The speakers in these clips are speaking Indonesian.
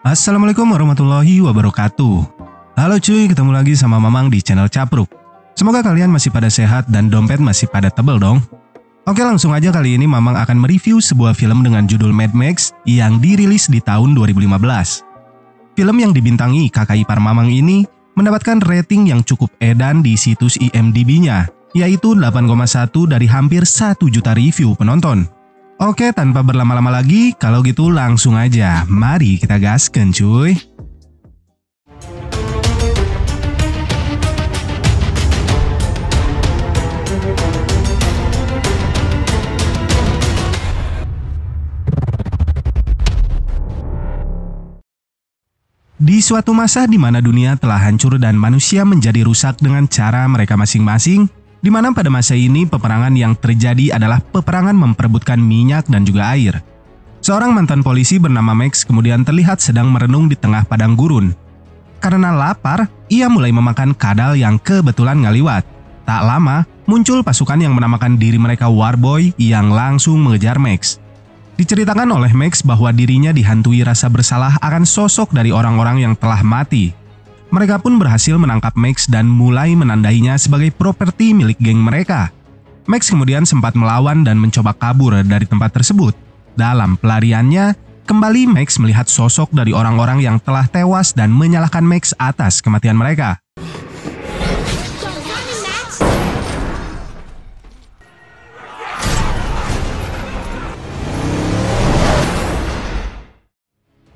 Assalamualaikum warahmatullahi wabarakatuh. Halo cuy, ketemu lagi sama Mamang di channel Capruk. Semoga kalian masih pada sehat dan dompet masih pada tebel dong. Oke, langsung aja kali ini Mamang akan mereview sebuah film dengan judul Mad Max yang dirilis di tahun 2015. Film yang dibintangi kakak ipar Mamang ini mendapatkan rating yang cukup edan di situs IMDb-nya, yaitu 8,1 dari hampir 1 juta review penonton. Oke, tanpa berlama-lama lagi, kalau gitu langsung aja, mari kita gaskan cuy. Di suatu masa di mana dunia telah hancur dan manusia menjadi rusak dengan cara mereka masing-masing, di mana pada masa ini peperangan yang terjadi adalah peperangan memperebutkan minyak dan juga air. Seorang mantan polisi bernama Max kemudian terlihat sedang merenung di tengah padang gurun. Karena lapar, ia mulai memakan kadal yang kebetulan ngaliwat. Tak lama, muncul pasukan yang menamakan diri mereka Warboy yang langsung mengejar Max. Diceritakan oleh Max bahwa dirinya dihantui rasa bersalah akan sosok dari orang-orang yang telah mati. Mereka pun berhasil menangkap Max dan mulai menandainya sebagai properti milik geng mereka. Max kemudian sempat melawan dan mencoba kabur dari tempat tersebut. Dalam pelariannya, kembali Max melihat sosok dari orang-orang yang telah tewas dan menyalahkan Max atas kematian mereka.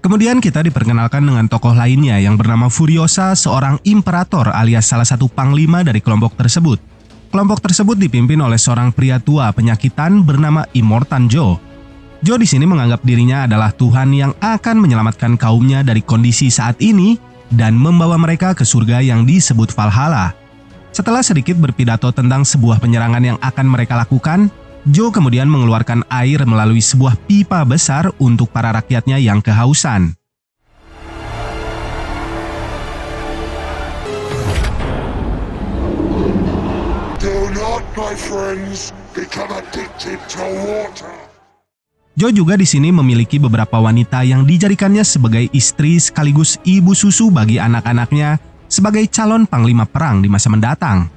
Kemudian kita diperkenalkan dengan tokoh lainnya yang bernama Furiosa, seorang imperator alias salah satu panglima dari kelompok tersebut. Kelompok tersebut dipimpin oleh seorang pria tua penyakitan bernama Immortan Joe. Joe di sini menganggap dirinya adalah Tuhan yang akan menyelamatkan kaumnya dari kondisi saat ini dan membawa mereka ke surga yang disebut Valhalla. Setelah sedikit berpidato tentang sebuah penyerangan yang akan mereka lakukan, Joe kemudian mengeluarkan air melalui sebuah pipa besar untuk para rakyatnya yang kehausan. Joe juga di sini memiliki beberapa wanita yang dijadikannya sebagai istri sekaligus ibu susu bagi anak-anaknya sebagai calon panglima perang di masa mendatang.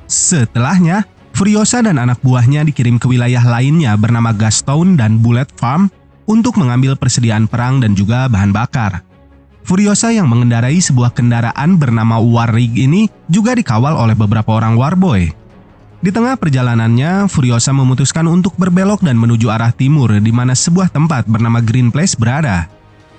Setelahnya, Furiosa dan anak buahnya dikirim ke wilayah lainnya bernama Gastown dan Bullet Farm untuk mengambil persediaan perang dan juga bahan bakar. Furiosa yang mengendarai sebuah kendaraan bernama Warrig ini juga dikawal oleh beberapa orang Warboy. Di tengah perjalanannya, Furiosa memutuskan untuk berbelok dan menuju arah timur di mana sebuah tempat bernama Green Place berada.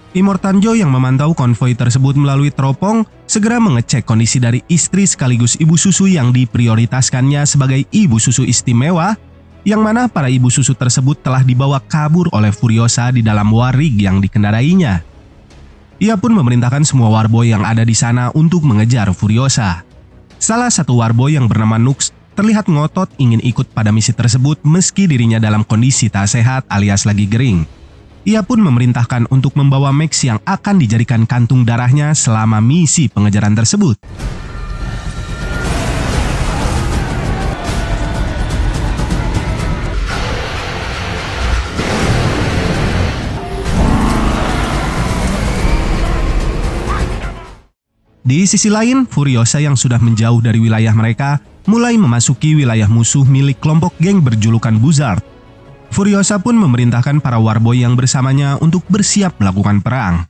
Immortan Joe yang memantau konvoi tersebut melalui teropong segera mengecek kondisi dari istri sekaligus ibu susu yang diprioritaskannya sebagai ibu susu istimewa, yang mana para ibu susu tersebut telah dibawa kabur oleh Furiosa di dalam Warrig yang dikendarainya. Ia pun memerintahkan semua Warboy yang ada di sana untuk mengejar Furiosa. Salah satu Warboy yang bernama Nux terlihat ngotot ingin ikut pada misi tersebut meski dirinya dalam kondisi tak sehat alias lagi gering. Ia pun memerintahkan untuk membawa Max yang akan dijadikan kantung darahnya selama misi pengejaran tersebut. Di sisi lain, Furiosa yang sudah menjauh dari wilayah mereka mulai memasuki wilayah musuh milik kelompok geng berjulukan Buzzard. Furiosa pun memerintahkan para Warboy yang bersamanya untuk bersiap melakukan perang.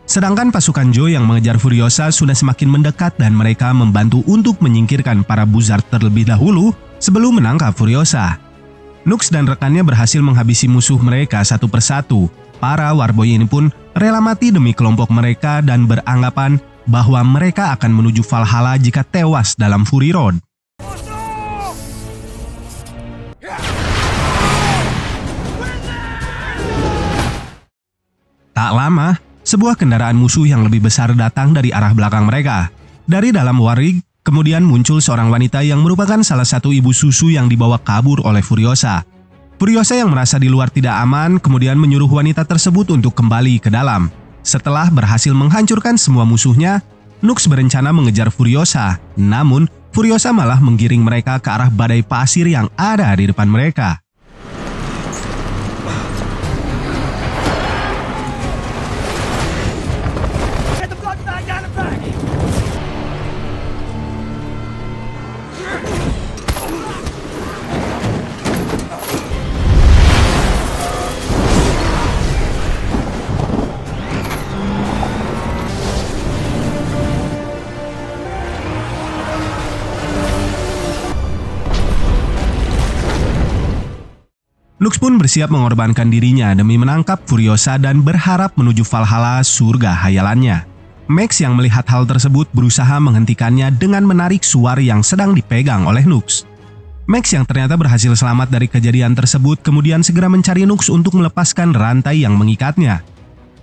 Sedangkan pasukan Joe yang mengejar Furiosa sudah semakin mendekat dan mereka membantu untuk menyingkirkan para Buzzard terlebih dahulu sebelum menangkap Furiosa. Nux dan rekannya berhasil menghabisi musuh mereka satu persatu. Para Warboy ini pun rela mati demi kelompok mereka dan beranggapan bahwa mereka akan menuju Valhalla jika tewas dalam Fury Road. Tak lama, sebuah kendaraan musuh yang lebih besar datang dari arah belakang mereka. Dari dalam Warrig, kemudian muncul seorang wanita yang merupakan salah satu ibu susu yang dibawa kabur oleh Furiosa. Furiosa yang merasa di luar tidak aman kemudian menyuruh wanita tersebut untuk kembali ke dalam. Setelah berhasil menghancurkan semua musuhnya, Nux berencana mengejar Furiosa. Namun, Furiosa malah menggiring mereka ke arah badai pasir yang ada di depan mereka. Nux pun bersiap mengorbankan dirinya demi menangkap Furiosa dan berharap menuju Valhalla, surga hayalannya. Max yang melihat hal tersebut berusaha menghentikannya dengan menarik suar yang sedang dipegang oleh Nux. Max yang ternyata berhasil selamat dari kejadian tersebut kemudian segera mencari Nux untuk melepaskan rantai yang mengikatnya.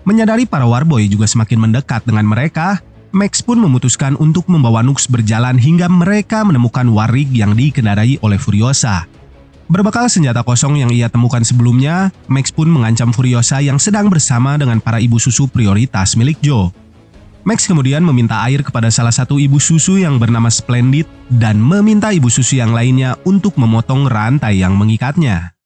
Menyadari para Warboy juga semakin mendekat dengan mereka, Max pun memutuskan untuk membawa Nux berjalan hingga mereka menemukan Warrig yang dikendarai oleh Furiosa. Berbekal senjata kosong yang ia temukan sebelumnya, Max pun mengancam Furiosa yang sedang bersama dengan para ibu susu prioritas milik Joe. Max kemudian meminta air kepada salah satu ibu susu yang bernama Splendid dan meminta ibu susu yang lainnya untuk memotong rantai yang mengikatnya.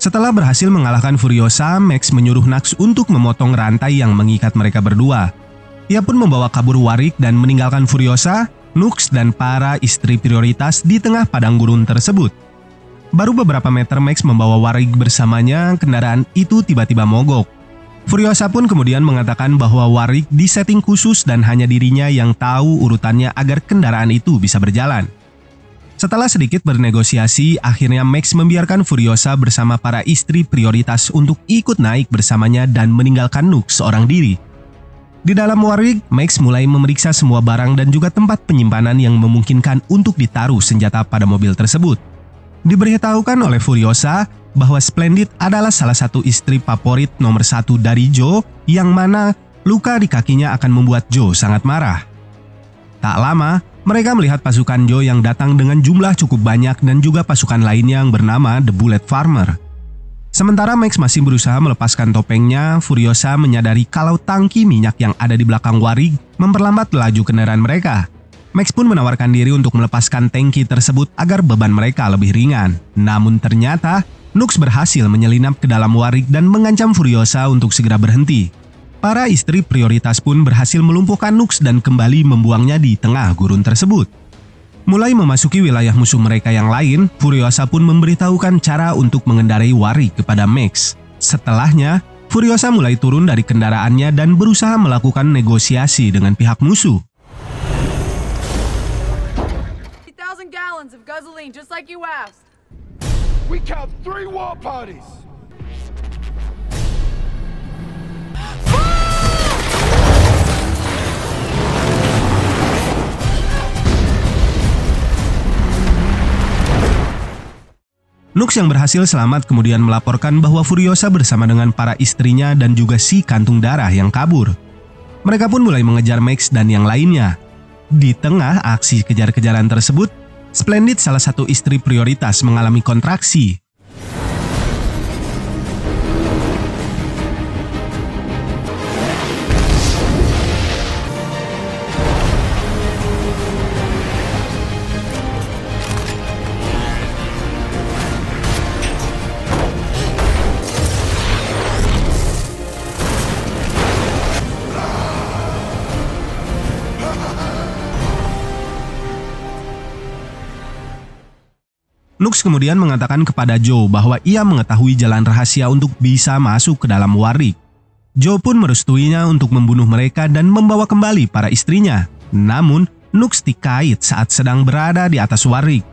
Setelah berhasil mengalahkan Furiosa, Max menyuruh Nux untuk memotong rantai yang mengikat mereka berdua. Ia pun membawa kabur Warrig dan meninggalkan Furiosa, Nux, dan para istri prioritas di tengah padang gurun tersebut. Baru beberapa meter Max membawa Warrig bersamanya, kendaraan itu tiba-tiba mogok. Furiosa pun kemudian mengatakan bahwa Warrig disetting khusus dan hanya dirinya yang tahu urutannya agar kendaraan itu bisa berjalan. Setelah sedikit bernegosiasi, akhirnya Max membiarkan Furiosa bersama para istri prioritas untuk ikut naik bersamanya dan meninggalkan Nux seorang diri. Di dalam Warrig, Max mulai memeriksa semua barang dan juga tempat penyimpanan yang memungkinkan untuk ditaruh senjata pada mobil tersebut. Diberitahukan oleh Furiosa bahwa Splendid adalah salah satu istri favorit nomor 1 dari Joe, yang mana luka di kakinya akan membuat Joe sangat marah. Tak lama, mereka melihat pasukan Joe yang datang dengan jumlah cukup banyak dan juga pasukan lainnya yang bernama The Bullet Farmer. Sementara Max masih berusaha melepaskan topengnya, Furiosa menyadari kalau tangki minyak yang ada di belakang Warrig memperlambat laju kendaraan mereka. Max pun menawarkan diri untuk melepaskan tangki tersebut agar beban mereka lebih ringan. Namun ternyata, Nux berhasil menyelinap ke dalam Warrig dan mengancam Furiosa untuk segera berhenti. Para istri prioritas pun berhasil melumpuhkan Nux dan kembali membuangnya di tengah gurun tersebut. Mulai memasuki wilayah musuh mereka yang lain, Furiosa pun memberitahukan cara untuk mengendarai Warrig kepada Max. Setelahnya, Furiosa mulai turun dari kendaraannya dan berusaha melakukan negosiasi dengan pihak musuh. 3,000 gallons of gasoline, just like you asked. We count 3 war parties. Nux yang berhasil selamat kemudian melaporkan bahwa Furiosa bersama dengan para istrinya dan juga si kantung darah yang kabur. Mereka pun mulai mengejar Max dan yang lainnya. Di tengah aksi kejar-kejaran tersebut, Splendid salah satu istri prioritas mengalami kontraksi. Nux kemudian mengatakan kepada Joe bahwa ia mengetahui jalan rahasia untuk bisa masuk ke dalam Warrig. Joe pun merestuinya untuk membunuh mereka dan membawa kembali para istrinya. Namun, Nux dikait saat sedang berada di atas Warrig.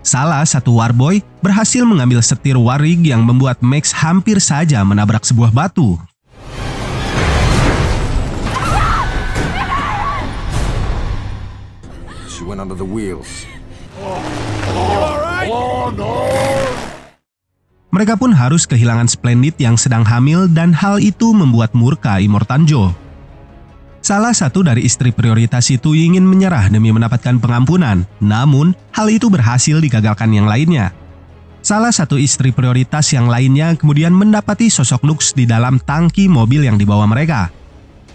Salah satu Warboy berhasil mengambil setir Warrig yang membuat Max hampir saja menabrak sebuah batu. She went under the wheels. You alright? Oh no! Mereka pun harus kehilangan Splendid yang sedang hamil dan hal itu membuat murka Immortanjo. Salah satu dari istri prioritas itu ingin menyerah demi mendapatkan pengampunan, namun hal itu berhasil digagalkan yang lainnya. Salah satu istri prioritas yang lainnya kemudian mendapati sosok Nux di dalam tangki mobil yang dibawa mereka.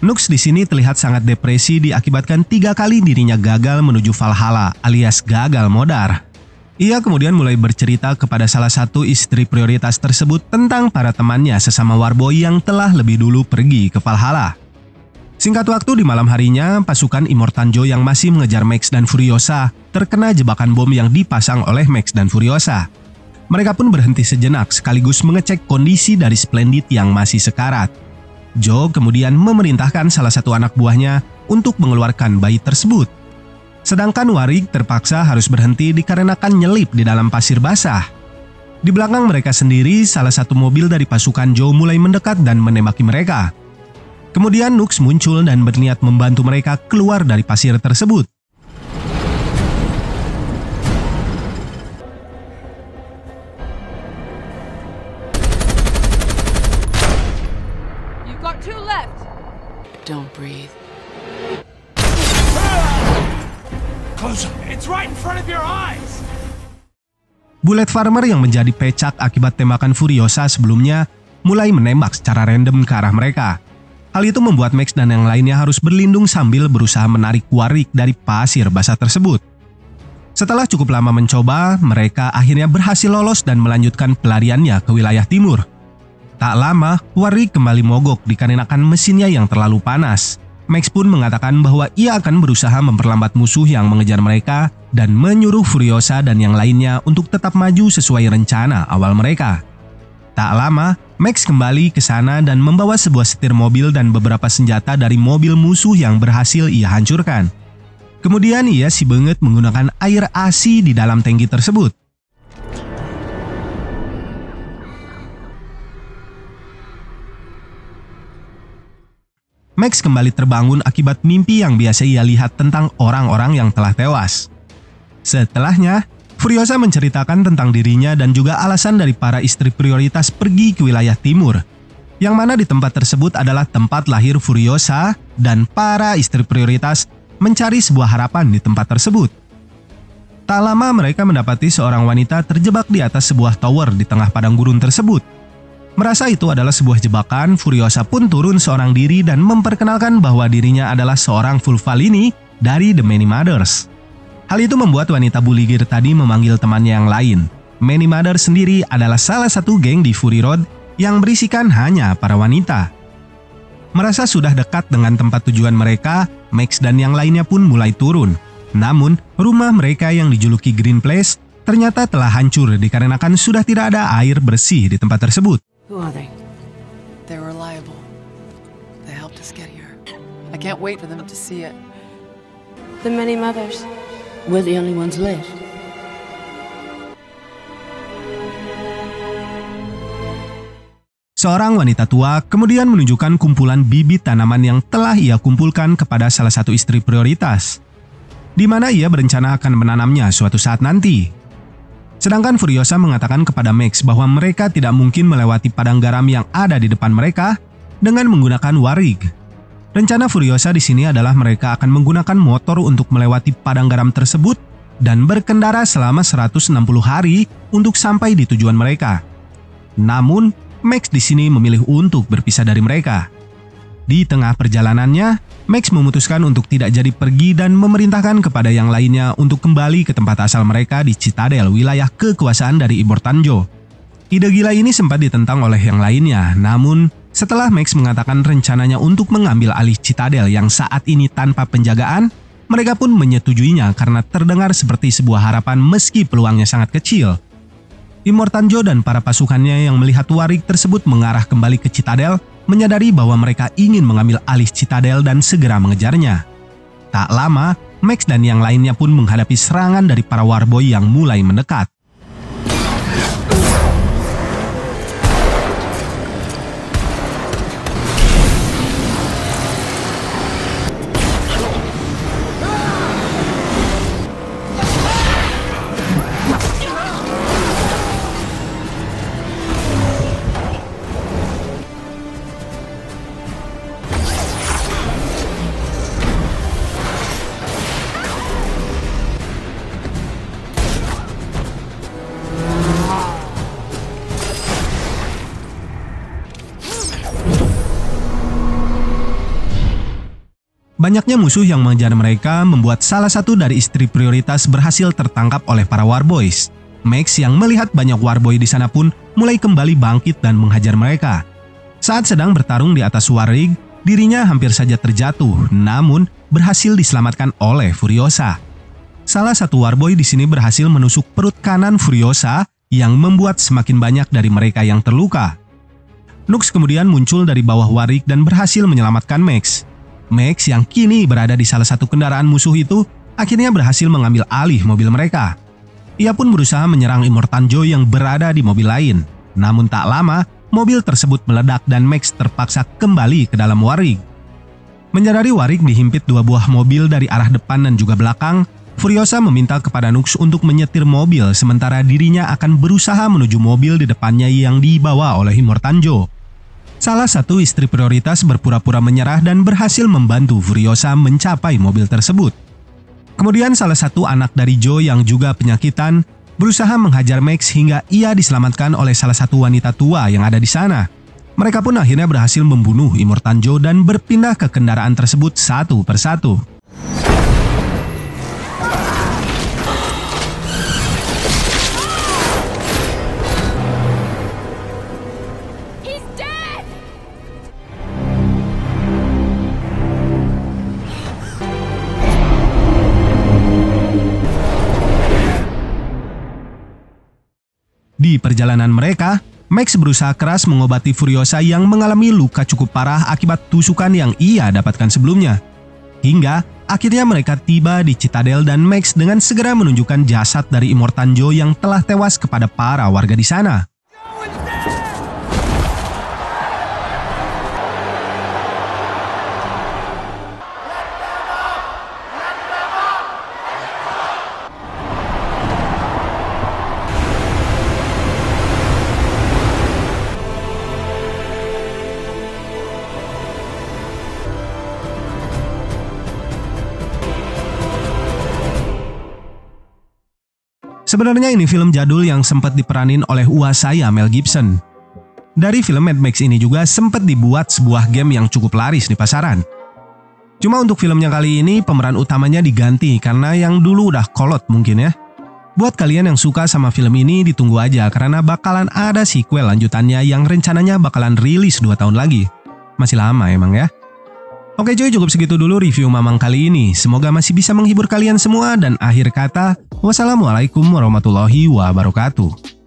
Nux di sini terlihat sangat depresi diakibatkan 3 kali dirinya gagal menuju Valhalla alias gagal modar. Ia kemudian mulai bercerita kepada salah satu istri prioritas tersebut tentang para temannya sesama Warboy yang telah lebih dulu pergi ke Valhalla. Singkat waktu di malam harinya, pasukan Immortanjo yang masih mengejar Max dan Furiosa terkena jebakan bom yang dipasang oleh Max dan Furiosa. Mereka pun berhenti sejenak sekaligus mengecek kondisi dari Splendid yang masih sekarat. Joe kemudian memerintahkan salah satu anak buahnya untuk mengeluarkan bayi tersebut. Sedangkan Warwick terpaksa harus berhenti dikarenakan nyelip di dalam pasir basah. Di belakang mereka sendiri, salah satu mobil dari pasukan Joe mulai mendekat dan menembaki mereka. Kemudian Nux muncul dan berniat membantu mereka keluar dari pasir tersebut. You've got 2 left. Don't breathe. Closer! It's right in front of your eyes! Bullet Farmer yang menjadi pecak akibat tembakan Furiosa sebelumnya mulai menembak secara random ke arah mereka. Hal itu membuat Max dan yang lainnya harus berlindung sambil berusaha menarik Warwick dari pasir basah tersebut. Setelah cukup lama mencoba, mereka akhirnya berhasil lolos dan melanjutkan pelariannya ke wilayah timur. Tak lama, Warwick kembali mogok dikarenakan mesinnya yang terlalu panas. Max pun mengatakan bahwa ia akan berusaha memperlambat musuh yang mengejar mereka dan menyuruh Furiosa dan yang lainnya untuk tetap maju sesuai rencana awal mereka. Tak lama, Max kembali ke sana dan membawa sebuah setir mobil dan beberapa senjata dari mobil musuh yang berhasil ia hancurkan. Kemudian ia si banget menggunakan air ASI di dalam tangki tersebut. Max kembali terbangun akibat mimpi yang biasa ia lihat tentang orang-orang yang telah tewas. Setelahnya, Furiosa menceritakan tentang dirinya dan juga alasan dari para istri prioritas pergi ke wilayah timur, yang mana di tempat tersebut adalah tempat lahir Furiosa dan para istri prioritas mencari sebuah harapan di tempat tersebut. Tak lama mereka mendapati seorang wanita terjebak di atas sebuah tower di tengah padang gurun tersebut. Merasa itu adalah sebuah jebakan, Furiosa pun turun seorang diri dan memperkenalkan bahwa dirinya adalah seorang Fulfalini dari The Many Mothers. Hal itu membuat wanita Buligir tadi memanggil temannya yang lain. Many Mothers sendiri adalah salah satu geng di Fury Road yang berisikan hanya para wanita. Merasa sudah dekat dengan tempat tujuan mereka, Max dan yang lainnya pun mulai turun. Namun, rumah mereka yang dijuluki Green Place ternyata telah hancur dikarenakan sudah tidak ada air bersih di tempat tersebut. Who are they? They're reliable. They helped us get here. I can't wait for them to see it. The Many Mothers. We're the only ones left. Seorang wanita tua kemudian menunjukkan kumpulan bibit tanaman yang telah ia kumpulkan kepada salah satu istri prioritas, di mana ia berencana akan menanamnya suatu saat nanti. Sedangkan Furiosa mengatakan kepada Max bahwa mereka tidak mungkin melewati padang garam yang ada di depan mereka dengan menggunakan Warwick. Rencana Furiosa di sini adalah mereka akan menggunakan motor untuk melewati padang garam tersebut dan berkendara selama 160 hari untuk sampai di tujuan mereka. Namun, Max di sini memilih untuk berpisah dari mereka. Di tengah perjalanannya, Max memutuskan untuk tidak jadi pergi dan memerintahkan kepada yang lainnya untuk kembali ke tempat asal mereka di Citadel, wilayah kekuasaan dari Immortanjo. Ide gila ini sempat ditentang oleh yang lainnya, namun setelah Max mengatakan rencananya untuk mengambil alih Citadel yang saat ini tanpa penjagaan, mereka pun menyetujuinya karena terdengar seperti sebuah harapan meski peluangnya sangat kecil. Immortanjo dan para pasukannya yang melihat Warwick tersebut mengarah kembali ke Citadel menyadari bahwa mereka ingin mengambil alih Citadel dan segera mengejarnya. Tak lama, Max dan yang lainnya pun menghadapi serangan dari para Warboy yang mulai mendekat. Banyaknya musuh yang mengejar mereka membuat salah satu dari istri prioritas berhasil tertangkap oleh para Warboys. Max yang melihat banyak Warboy di sana pun mulai kembali bangkit dan menghajar mereka. Saat sedang bertarung di atas Warrig, dirinya hampir saja terjatuh, namun berhasil diselamatkan oleh Furiosa. Salah satu Warboy di sini berhasil menusuk perut kanan Furiosa yang membuat semakin banyak dari mereka yang terluka. Nux kemudian muncul dari bawah Warrig dan berhasil menyelamatkan Max. Max yang kini berada di salah satu kendaraan musuh itu akhirnya berhasil mengambil alih mobil mereka. Ia pun berusaha menyerang Immortanjo yang berada di mobil lain. Namun tak lama, mobil tersebut meledak dan Max terpaksa kembali ke dalam Warrig. Menyadari Warrig dihimpit dua buah mobil dari arah depan dan juga belakang, Furiosa meminta kepada Nux untuk menyetir mobil sementara dirinya akan berusaha menuju mobil di depannya yang dibawa oleh Immortanjo. Salah satu istri prioritas berpura-pura menyerah dan berhasil membantu Furiosa mencapai mobil tersebut. Kemudian salah satu anak dari Joe yang juga penyakitan berusaha menghajar Max hingga ia diselamatkan oleh salah satu wanita tua yang ada di sana. Mereka pun akhirnya berhasil membunuh Immortanjo dan berpindah ke kendaraan tersebut satu persatu. Di perjalanan mereka, Max berusaha keras mengobati Furiosa yang mengalami luka cukup parah akibat tusukan yang ia dapatkan sebelumnya. Hingga akhirnya mereka tiba di Citadel dan Max dengan segera menunjukkan jasad dari Immortanjo yang telah tewas kepada para warga di sana. Sebenarnya ini film jadul yang sempat diperanin oleh uasaya Mel Gibson. Dari film Mad Max ini juga sempat dibuat sebuah game yang cukup laris di pasaran. Cuma untuk filmnya kali ini pemeran utamanya diganti karena yang dulu udah kolot mungkin ya. Buat kalian yang suka sama film ini ditunggu aja karena bakalan ada sequel lanjutannya yang rencananya bakalan rilis 2 tahun lagi. Masih lama emang ya. Oke cuy, cukup segitu dulu review Mamang kali ini. Semoga masih bisa menghibur kalian semua dan akhir kata, wassalamualaikum warahmatullahi wabarakatuh.